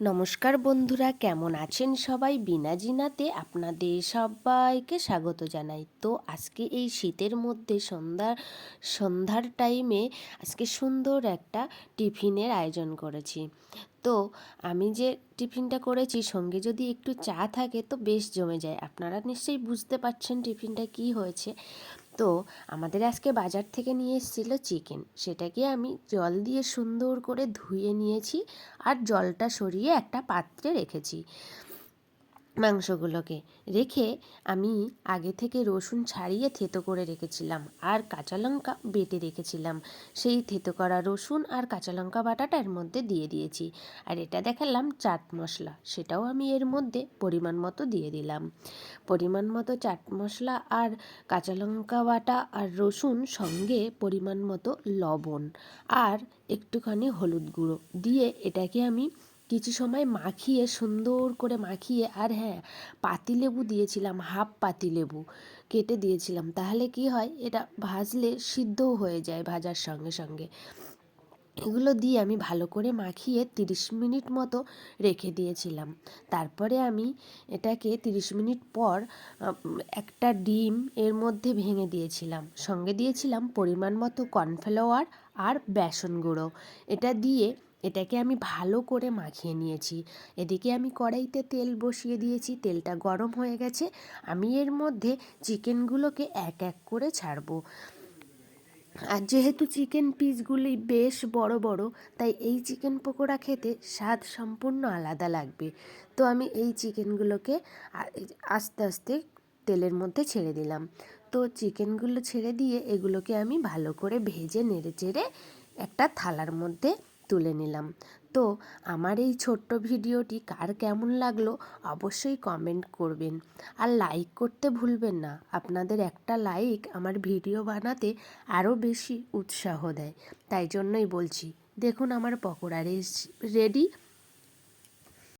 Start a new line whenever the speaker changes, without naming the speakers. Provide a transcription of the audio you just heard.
নমস্কার বন্ধুরা, কেমন আছেন সবাই? বিনা জিনাতে আপনাদের সবাইকে স্বাগত জানাই। তো আজকে এই শীতের মধ্যে সন্ধ্যার টাইমে আজকে সুন্দর একটা টিফিনের আয়োজন করেছি। তো আমি যে টিফিনটা করেছি সঙ্গে যদি একটু চা থাকে তো বেশ জমে যায়। আপনারা নিশ্চয়ই বুঝতে পারছেন টিফিনটা কি হয়েছে। তো আমাদের আজকে বাজার থেকে নিয়ে এসেছিলো চিকেন, সেটাকে আমি জল দিয়ে সুন্দর করে ধুয়ে নিয়েছি আর জলটা সরিয়ে একটা পাত্রে রেখেছি। মাংসগুলোকে রেখে আমি আগে থেকে রসুন ছাড়িয়ে থেতো করে রেখেছিলাম আর কাঁচা লঙ্কা বেটে রেখেছিলাম। সেই থেতো করা রসুন আর কাঁচা লঙ্কা বাটাটা এর মধ্যে দিয়ে দিয়েছি। আর এটা দেখালাম চাট মশলা, সেটাও আমি এর মধ্যে পরিমাণ মতো দিয়ে দিলাম। পরিমাণ মতো চাট মশলা আর কাঁচা লঙ্কা বাটা আর রসুন সঙ্গে পরিমাণ মতো লবণ আর একটুখানি হলুদ গুঁড়ো দিয়ে এটাকে আমি কিছু সময় মাখিয়ে সুন্দর করে মাখিয়ে, আর হ্যাঁ, পাতিলেবু দিয়েছিলাম, হাফ পাতিলেবু কেটে দিয়েছিলাম। তাহলে কি হয়, এটা ভাজলে সিদ্ধও হয়ে যায় ভাজার সঙ্গে সঙ্গে। এগুলো দিয়ে আমি ভালো করে মাখিয়ে 30 মিনিট মতো রেখে দিয়েছিলাম। তারপরে আমি এটাকে 30 মিনিট পর একটা ডিম এর মধ্যে ভেঙে দিয়েছিলাম, সঙ্গে দিয়েছিলাম পরিমাণ মতো কর্নফ্লাওয়ার আর বেসন গুঁড়ো। এটা দিয়ে এটাকে আমি ভালো করে মাখিয়ে নিয়েছি। এদিকে আমি কড়াইতে তেল বসিয়ে দিয়েছি, তেলটা গরম হয়ে গেছে। আমি এর মধ্যে চিকেনগুলোকে এক এক করে ছাড়বো। আর যেহেতু চিকেন পিসগুলি বেশ বড় বড়, তাই এই চিকেন পকোড়া খেতে স্বাদ সম্পূর্ণ আলাদা লাগবে। তো আমি এই চিকেনগুলোকে আস্তে আস্তে তেলের মধ্যে ছেড়ে দিলাম। তো চিকেনগুলো ছেড়ে দিয়ে এগুলোকে আমি ভালো করে ভেজে নেড়ে চেড়ে একটা থালার মধ্যে তুলে নিলাম। তো আমার এই ছোট্ট ভিডিওটি কার কেমন লাগলো অবশ্যই কমেন্ট করবেন আর লাইক করতে ভুলবেন না। আপনাদের একটা লাইক আমার ভিডিও বানাতে আরও বেশি উৎসাহ দেয়। তাই জন্যই বলছি, দেখুন আমার পকোড়া রেডি।